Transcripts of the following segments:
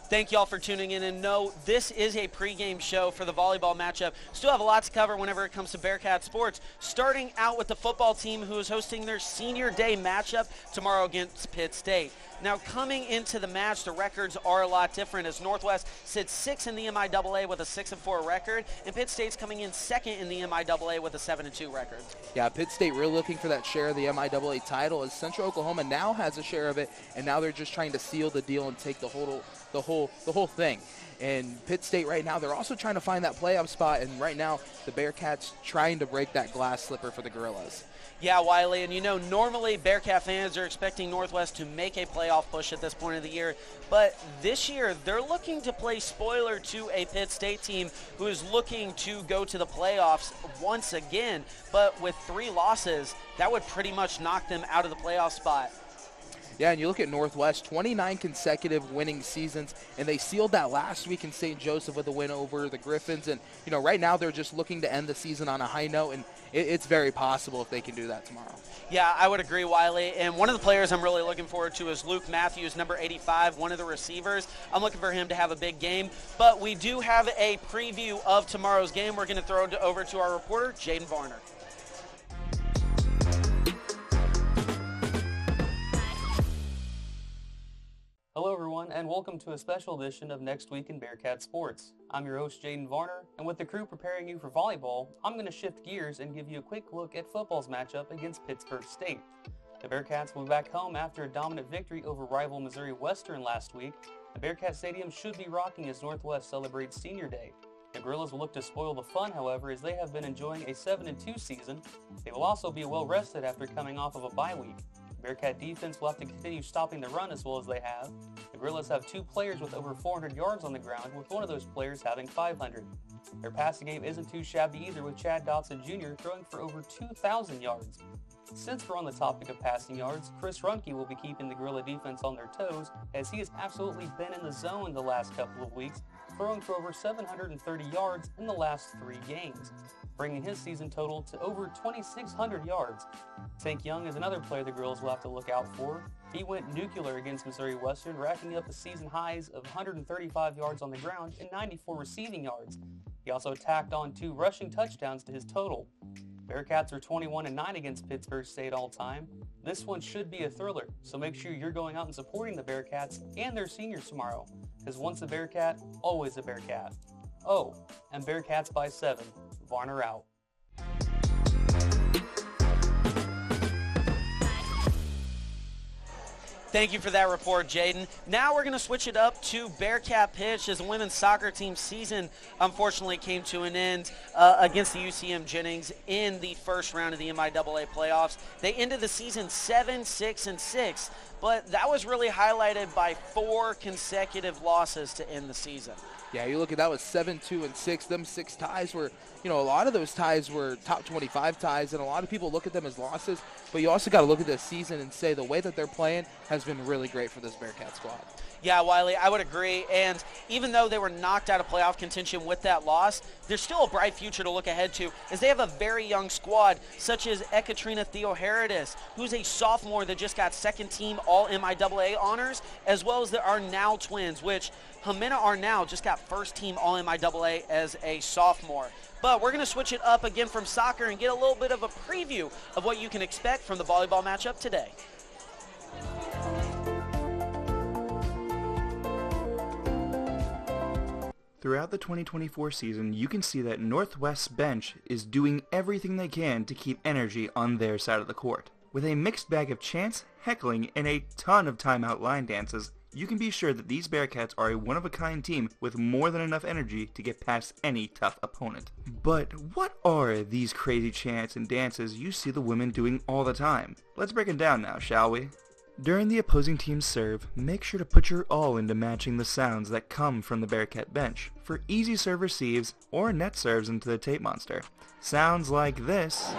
Thank you all for tuning in, and no, this is a pregame show for the volleyball matchup. Still have a lot to cover whenever it comes to Bearcat sports, starting out with the football team who is hosting their senior day matchup tomorrow against Pitt State. Now, coming into the match, the records are a lot different as Northwest sits 6th in the MIAA with a 6-4 record, and Pitt State's coming in 2nd in the MIAA with a 7-2 record. Yeah, Pitt State really looking for that share of the MIAA title as Central Oklahoma now has a share of it, and now they're just trying to seal the deal and take the whole thing. And Pitt State right now, they're also trying to find that playoff spot, and right now the Bearcats trying to break that glass slipper for the Gorillas. Yeah, Wiley, and you know, normally Bearcat fans are expecting Northwest to make a playoff push at this point of the year, but this year they're looking to play spoiler to a Pitt State team who is looking to go to the playoffs once again, but with 3 losses, that would pretty much knock them out of the playoff spot. Yeah, and you look at Northwest, 29 consecutive winning seasons, and they sealed that last week in St. Joseph with a win over the Griffins. And, you know, right now they're just looking to end the season on a high note, and it's very possible if they can do that tomorrow. Yeah, I would agree, Wiley. And one of the players I'm really looking forward to is Luke Mathews, number 85, one of the receivers. I'm looking for him to have a big game. But we do have a preview of tomorrow's game. We're going to throw it over to our reporter, Jaden Varner. Hello everyone, and welcome to a special edition of Next Week in Bearcat Sports. I'm your host Jaden Varner, and with the crew preparing you for volleyball, I'm going to shift gears and give you a quick look at football's matchup against Pittsburgh State. The Bearcats will be back home after a dominant victory over rival Missouri Western last week. The Bearcat Stadium should be rocking as Northwest celebrates Senior Day. The Gorillas will look to spoil the fun, however, as they have been enjoying a 7-2 season. They will also be well rested after coming off of a bye week. Bearcat defense will have to continue stopping the run as well as they have. The Gorillas have 2 players with over 400 yards on the ground, with one of those players having 500. Their passing game isn't too shabby either, with Chad Dotson Jr. throwing for over 2,000 yards. Since we're on the topic of passing yards, Chris Runke will be keeping the Gorilla defense on their toes, as he has absolutely been in the zone the last couple of weeks, throwing for over 730 yards in the last 3 games, bringing his season total to over 2,600 yards. Tank Young is another player the Gorillas will have to look out for. He went nuclear against Missouri Western, racking up the season highs of 135 yards on the ground and 94 receiving yards. He also tacked on 2 rushing touchdowns to his total. Bearcats are 21-9 against Pittsburgh State all time. This one should be a thriller, so make sure you're going out and supporting the Bearcats and their seniors tomorrow, because once a Bearcat, always a Bearcat. Oh, and Bearcats by 7. Varner out. Thank you for that report, Jaden. Now we're going to switch it up to Bearcat pitch as the women's soccer team season unfortunately came to an end against the UCM Jennings in the first round of the MIAA playoffs. They ended the season 7-6-6, but that was really highlighted by 4 consecutive losses to end the season. Yeah, you look at that was 7-2-6. Them 6 ties were, you know, a lot of those ties were top 25 ties, and a lot of people look at them as losses. But you also got to look at this season and say the way that they're playing has been really great for this Bearcat squad. Yeah, Wiley, I would agree. And even though they were knocked out of playoff contention with that loss, there's still a bright future to look ahead to, as they have a very young squad, such as Ekaterina Theoharidis, who's a sophomore that just got second-team All-MIAA honors, as well as the Arnau twins, which Jimena Arnau just got first-team All-MIAA as a sophomore. But we're going to switch it up again from soccer and get a little bit of a preview of what you can expect from the volleyball matchup today. Throughout the 2024 season, you can see that Northwest's bench is doing everything they can to keep energy on their side of the court. With a mixed bag of chants, heckling, and a ton of timeout line dances, you can be sure that these Bearcats are a one-of-a-kind team with more than enough energy to get past any tough opponent. But what are these crazy chants and dances you see the women doing all the time? Let's break it down now, shall we? During the opposing team's serve, make sure to put your all into matching the sounds that come from the Bearcat bench for easy serve receives or net serves into the tape monster. Sounds like this.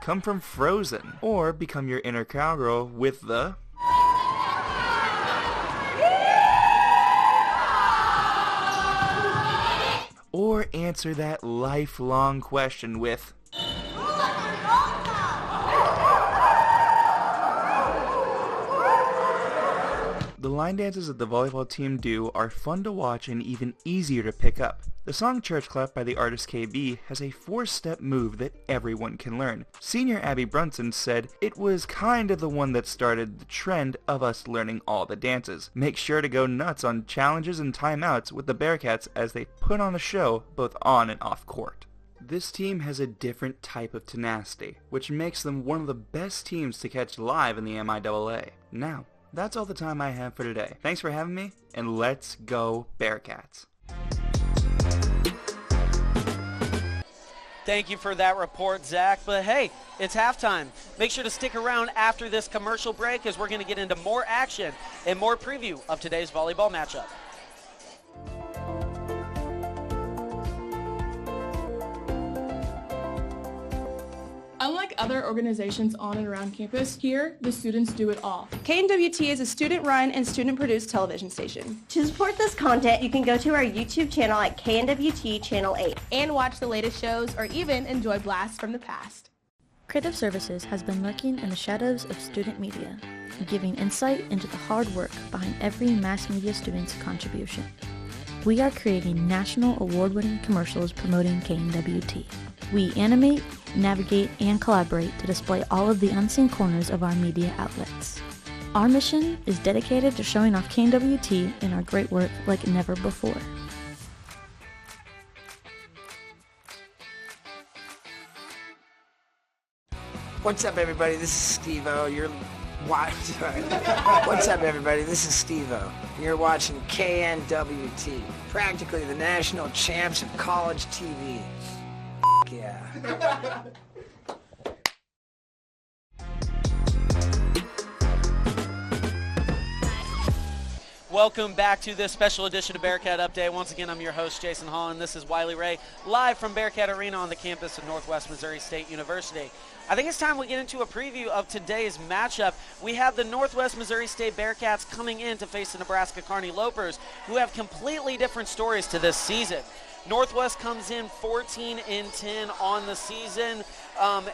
Come from Frozen, or become your inner cowgirl with the... Or answer that lifelong question with... line dances that the volleyball team do are fun to watch and even easier to pick up. The song Church Clap by the artist KB has a 4-step move that everyone can learn. Senior Abby Brunson said, "It was kind of the one that started the trend of us learning all the dances. Make sure to go nuts on challenges and timeouts with the Bearcats as they put on a show both on and off court." This team has a different type of tenacity, which makes them one of the best teams to catch live in the MIAA. Now, that's all the time I have for today. Thanks for having me, and let's go Bearcats. Thank you for that report, Zach. But hey, it's halftime. Make sure to stick around after this commercial break as we're going to get into more action and more preview of today's volleyball matchup. Unlike other organizations on and around campus, here, the students do it all. KNWT is a student-run and student-produced television station. To support this content, you can go to our YouTube channel at KNWT Channel 8. And watch the latest shows or even enjoy blasts from the past. Creative Services has been lurking in the shadows of student media, giving insight into the hard work behind every mass media student's contribution. We are creating national award-winning commercials promoting KNWT. We animate, navigate, and collaborate to display all of the unseen corners of our media outlets. Our mission is dedicated to showing off KNWT and our great work like never before. What's up, everybody? This is Steve-O. What's up, everybody? This is Steve-O. You're watching KNWT, practically the national champs of college TV. Yeah. Welcome back to this special edition of Bearcat Update. Once again, I'm your host, Jason Holland. This is Wiley Ray, live from Bearcat Arena on the campus of Northwest Missouri State University. I think it's time we get into a preview of today's matchup. We have the Northwest Missouri State Bearcats coming in to face the Nebraska Kearney Lopers, who have completely different stories to this season. Northwest comes in 14-10 on the season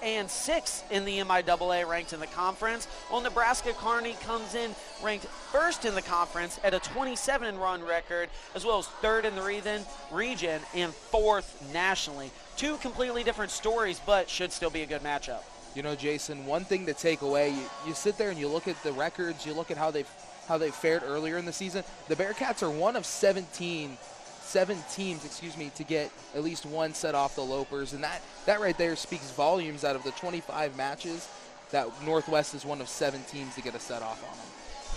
and 6th in the MIAA ranked in the conference, while Nebraska Kearney comes in ranked 1st in the conference at a 27-run record, as well as 3rd in the region and 4th nationally. Two completely different stories, but should still be a good matchup. You know, Jason, one thing to take away, you sit there and you look at the records, you look at how they fared earlier in the season. The Bearcats are one of seven teams to get at least one set off the Lopers, and that right there speaks volumes. Out of the 25 matches, that Northwest is one of 7 teams to get a set off on them.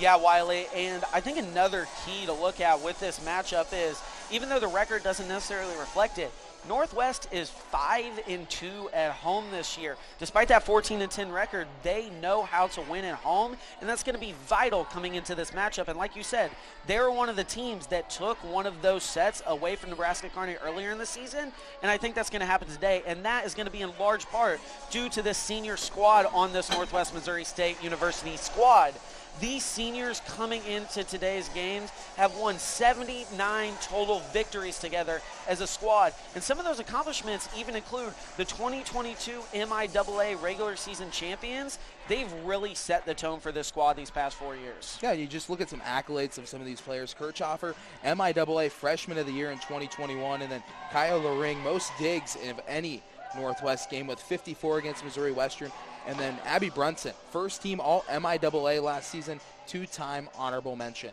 Yeah, Wiley, and I think another key to look at with this matchup is, even though the record doesn't necessarily reflect it, Northwest is 5-2 at home this year. Despite that 14-10 record, they know how to win at home, and that's going to be vital coming into this matchup. And like you said, they're one of the teams that took one of those sets away from Nebraska Kearney earlier in the season, and I think that's going to happen today, and that is going to be in large part due to this senior squad on this Northwest Missouri State University squad. These seniors coming into today's games have won 79 total victories together as a squad. And some of those accomplishments even include the 2022 MIAA regular season champions. They've really set the tone for this squad these past 4 years. Yeah, you just look at some accolades of some of these players. Kirchhoffer, MIAA Freshman of the Year in 2021, and then Kyle Loring, most digs of any Northwest game with 54 against Missouri Western. And then Abby Brunson, first team all MIAA last season, 2-time honorable mention.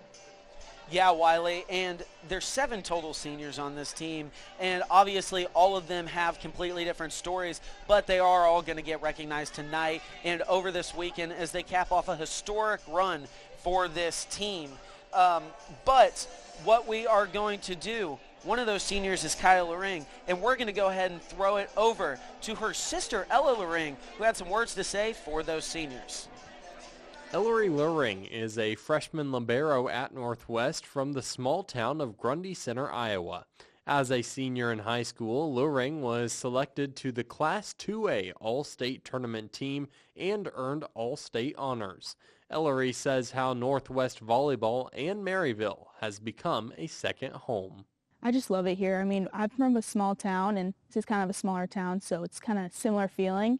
Yeah, Wiley, and there's 7 total seniors on this team, and obviously all of them have completely different stories, but they are all going to get recognized tonight and over this weekend as they cap off a historic run for this team. But what we are going to do, one of those seniors is Kyle Loring, and we're going to go ahead and throw it over to her sister, Ella Loring, who had some words to say for those seniors. Ellery Loring is a freshman libero at Northwest from the small town of Grundy Center, Iowa. As a senior in high school, Loring was selected to the Class 2A All-State Tournament team and earned All-State honors. Ellery says how Northwest Volleyball and Maryville has become a second home. I just love it here. I mean, I'm from a small town, and this is kind of a smaller town, so it's kind of similar feeling.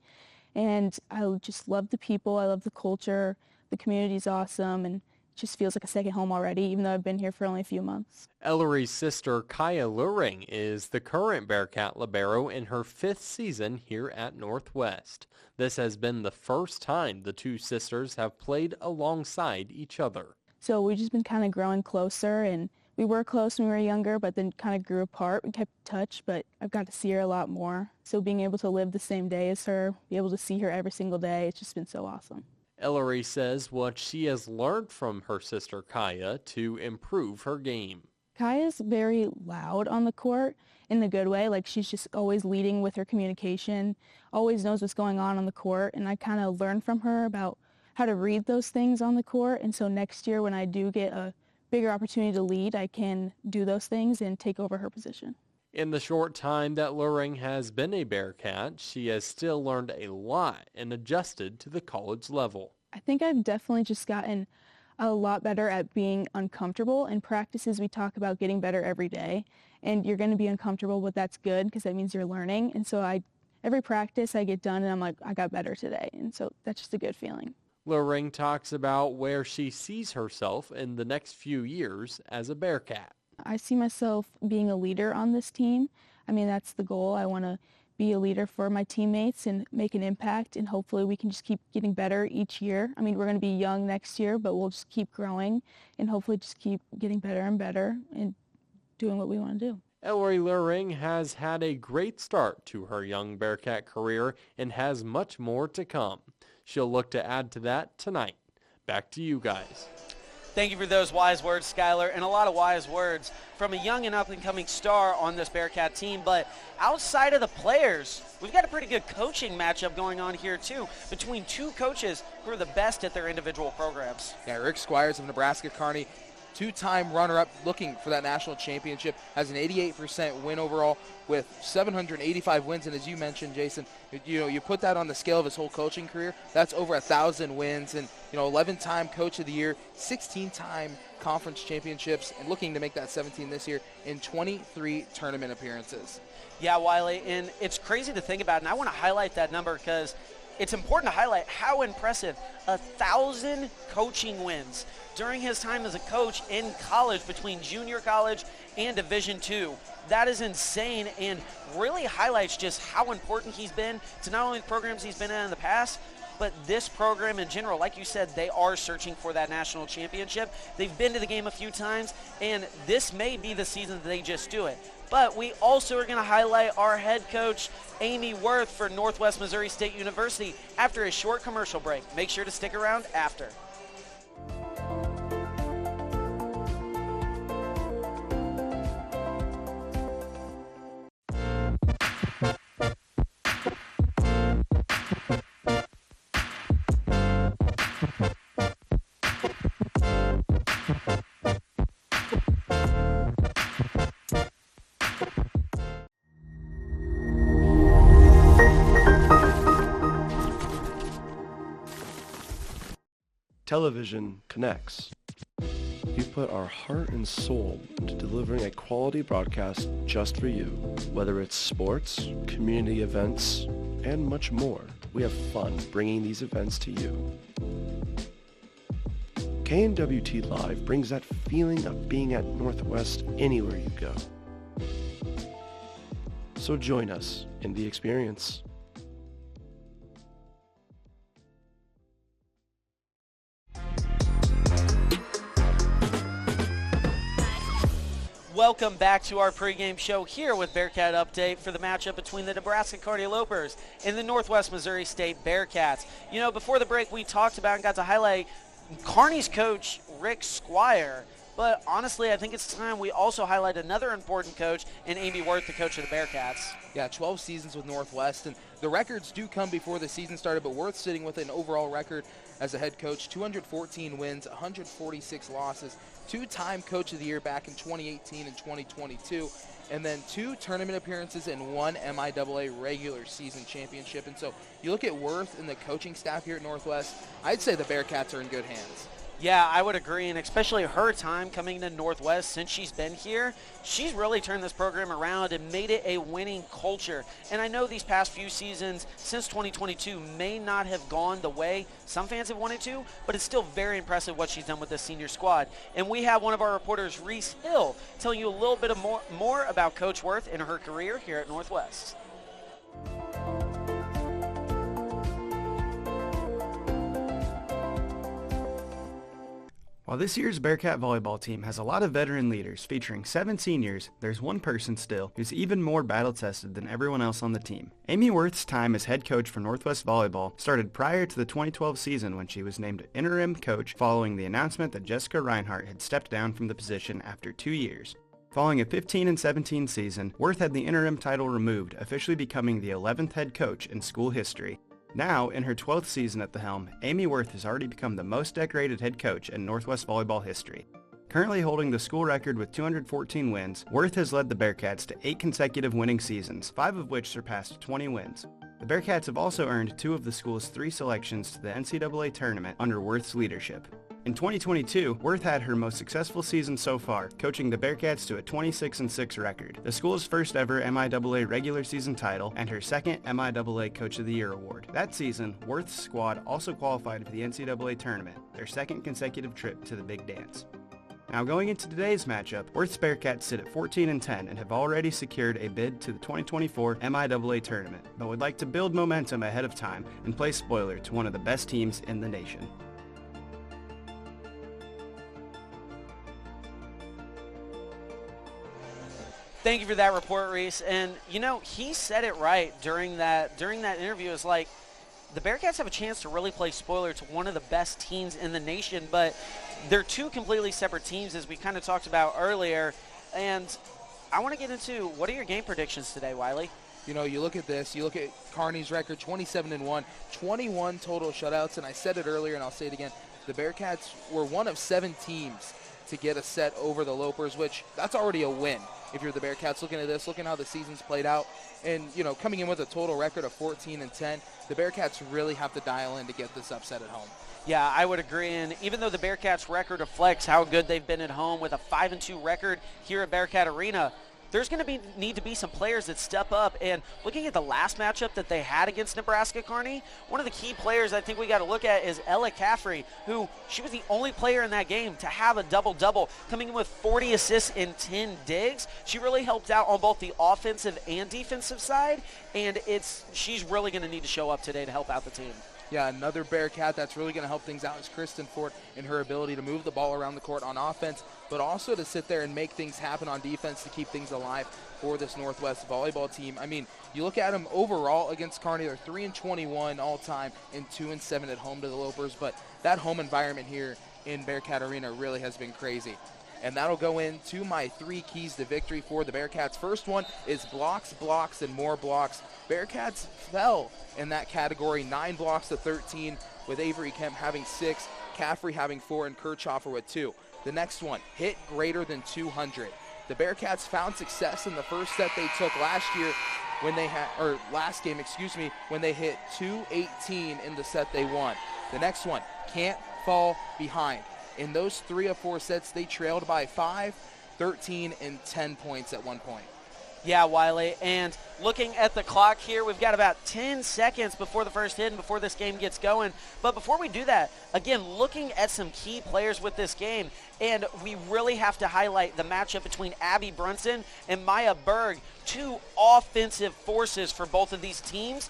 And I just love the people. I love the culture. The community's awesome, and just feels like a second home already, even though I've been here for only a few months. Ellery's sister, Kaya Luring, is the current Bearcat libero in her 5th season here at Northwest. This has been the first time the two sisters have played alongside each other. So we've just been kind of growing closer, and we were close when we were younger, but then kind of grew apart. We kept in touch, but I've got to see her a lot more. So being able to live the same day as her, be able to see her every single day, it's just been so awesome. Ellery says what she has learned from her sister Kaya to improve her game. Kaya's very loud on the court in the good way. Like, she's just always leading with her communication, always knows what's going on the court, and I kind of learned from her about how to read those things on the court. And so next year when I do get a bigger opportunity to lead, I can do those things and take over her position. In the short time that Luring has been a Bearcat, she has still learned a lot and adjusted to the college level. I think I've definitely just gotten a lot better at being uncomfortable. In practices, we talk about getting better every day, and you're going to be uncomfortable, but that's good because that means you're learning. And so every practice I get done and I'm like, I got better today. And so that's just a good feeling. Luring talks about where she sees herself in the next few years as a Bearcat. I see myself being a leader on this team. I mean, that's the goal. I want to be a leader for my teammates and make an impact, and hopefully we can just keep getting better each year. I mean, we're going to be young next year, but we'll just keep growing and hopefully just keep getting better and better and doing what we want to do. Ellery Luring has had a great start to her young Bearcat career and has much more to come. She'll look to add to that tonight. Back to you guys. Thank you for those wise words, Skyler, and a lot of wise words from a young and up-and-coming star on this Bearcat team. But outside of the players, we've got a pretty good coaching matchup going on here, too, between two coaches who are the best at their individual programs. Yeah, Rick Squires of Nebraska Kearney, two-time runner-up looking for that national championship, has an 88% win overall with 785 wins. And as you mentioned, Jason, you put that on the scale of his whole coaching career, that's over 1,000 wins. And 11-time coach of the year, 16-time conference championships, and looking to make that 17 this year in 23 tournament appearances. Yeah, Wiley, and it's crazy to think about, and I want to highlight that number because it's important to highlight how impressive 1,000 coaching wins during his time as a coach in college, between junior college and Division II. That is insane and really highlights just how important he's been to not only the programs he's been in the past, but this program in general. Like you said, they are searching for that national championship. They've been to the game a few times, and this may be the season that they just do it. But we also are going to highlight our head coach, Amy Worth, for Northwest Missouri State University after a short commercial break. Make sure to stick around after. Television connects. We've put our heart and soul into delivering a quality broadcast just for you. Whether it's sports, community events, and much more, we have fun bringing these events to you. KNWT Live brings that feeling of being at Northwest anywhere you go. So join us in the experience. Welcome back to our pregame show here with Bearcat Update for the matchup between the Nebraska Kearney Lopers and the Northwest Missouri State Bearcats. Before the break, we talked about and got to highlight Kearney's coach, Rick Squire. But honestly, I think it's time we also highlight another important coach in Amy Worth, the coach of the Bearcats. Yeah, 12 seasons with Northwest, and the records do come before the season started, but Worth sitting with an overall record as a head coach, 214 wins, 146 losses, two-time coach of the year back in 2018 and 2022, and then 2 tournament appearances and 1 MIAA regular season championship. And so you look at Worth and the coaching staff here at Northwest, I'd say the Bearcats are in good hands. Yeah, I would agree, and especially her time coming to Northwest since she's been here, she's really turned this program around and made it a winning culture. And I know these past few seasons since 2022 may not have gone the way some fans have wanted to, but it's still very impressive what she's done with this senior squad. And we have one of our reporters, Reece Hill, telling you a little bit more about Coach Worth and her career here at Northwest. While this year's Bearcat volleyball team has a lot of veteran leaders featuring 7 seniors, there's one person still who's even more battle-tested than everyone else on the team. Amy Worth's time as head coach for Northwest Volleyball started prior to the 2012 season when she was named interim coach following the announcement that Jessica Reinhardt had stepped down from the position after 2 years. Following a 15-17 season, Worth had the interim title removed, officially becoming the 11th head coach in school history. Now, in her 12th season at the helm, Amy Worth has already become the most decorated head coach in Northwest volleyball history. Currently holding the school record with 214 wins, Worth has led the Bearcats to 8 consecutive winning seasons, 5 of which surpassed 20 wins. The Bearcats have also earned 2 of the school's 3 selections to the NCAA tournament under Worth's leadership. In 2022, Worth had her most successful season so far, coaching the Bearcats to a 26-6 record, the school's first ever MIAA regular season title, and her second MIAA Coach of the Year award. That season, Worth's squad also qualified for the NCAA tournament, their second consecutive trip to the Big Dance. Now going into today's matchup, Worth's Bearcats sit at 14-10 and have already secured a bid to the 2024 MIAA tournament, but would like to build momentum ahead of time and play spoiler to one of the best teams in the nation. Thank you for that report, Reece. And, you know, he said it right during that interview. It's like the Bearcats have a chance to really play spoiler to one of the best teams in the nation, but they're 2 completely separate teams, as we kind of talked about earlier. And I want to get into, what are your game predictions today, Wiley? You know, you look at this, you look at Kearney's record, 27-1, 21 total shutouts, and I said it earlier and I'll say it again, the Bearcats were one of 7 teams to get a set over the Lopers, which that's already a win. If you're the Bearcats, looking at this, looking how the season's played out, and, you know, coming in with a total record of 14-10, the Bearcats really have to dial in to get this upset at home. Yeah, I would agree. And even though the Bearcats' record reflects how good they've been at home with a 5-2 record here at Bearcat Arena, there's going to need to be some players that step up. And looking at the last matchup that they had against Nebraska Kearney, one of the key players I think we got to look at is Ella Caffrey, who she was the only player in that game to have a double-double, coming in with 40 assists and 10 digs. She really helped out on both the offensive and defensive side, and she's really going to need to show up today to help out the team. Yeah, another Bearcat that's really going to help things out is Kristen Ford in her ability to move the ball around the court on offense, but also to sit there and make things happen on defense to keep things alive for this Northwest volleyball team. I mean, you look at them overall against Kearney, they're 3-21 all time and 2-7 at home to the Lopers, but that home environment here in Bearcat Arena really has been crazy. And that'll go into my 3 keys to victory for the Bearcats. First one is blocks, blocks, and more blocks. Bearcats fell in that category, 9 blocks to 13, with Avery Kemp having 6, Caffrey having 4, and Kirchhoffer with 2. The next one, hit greater than 200. The Bearcats found success in the first set they took last year when they had, or last game, excuse me, when they hit 218 in the set they won. The next one, can't fall behind. In those 3 of 4 sets, they trailed by 5, 13, and 10 points at one point. Yeah, Wiley, and looking at the clock here, we've got about 10 seconds before the first hit and before this game gets going. But before we do that, again, looking at some key players with this game, and we really have to highlight the matchup between Abby Brunson and Maya Berg, 2 offensive forces for both of these teams.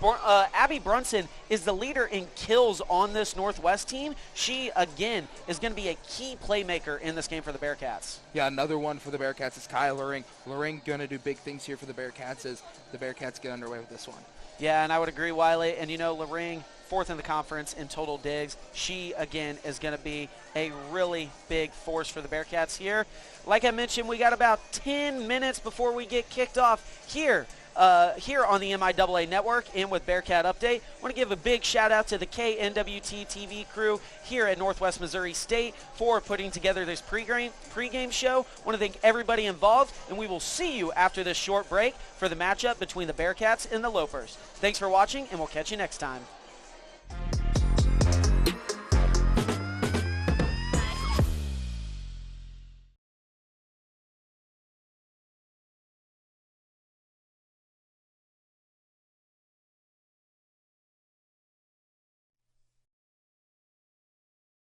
Abby Brunson is the leader in kills on this Northwest team. She, again, is going to be a key playmaker in this game for the Bearcats. Yeah, another one for the Bearcats is Skyler Luring. Luring going to do big things here for the Bearcats as the Bearcats get underway with this one. Yeah, and I would agree, Wiley. And, you know, Luring, 4th in the conference in total digs. She, again, is going to be a really big force for the Bearcats here. Like I mentioned, we got about 10 minutes before we get kicked off here on the MIAA Network and with Bearcat Update. I want to give a big shout out to the KNWT TV crew here at Northwest Missouri State for putting together this pregame show. I want to thank everybody involved, and we will see you after this short break for the matchup between the Bearcats and the Lopers. Thanks for watching, and we'll catch you next time.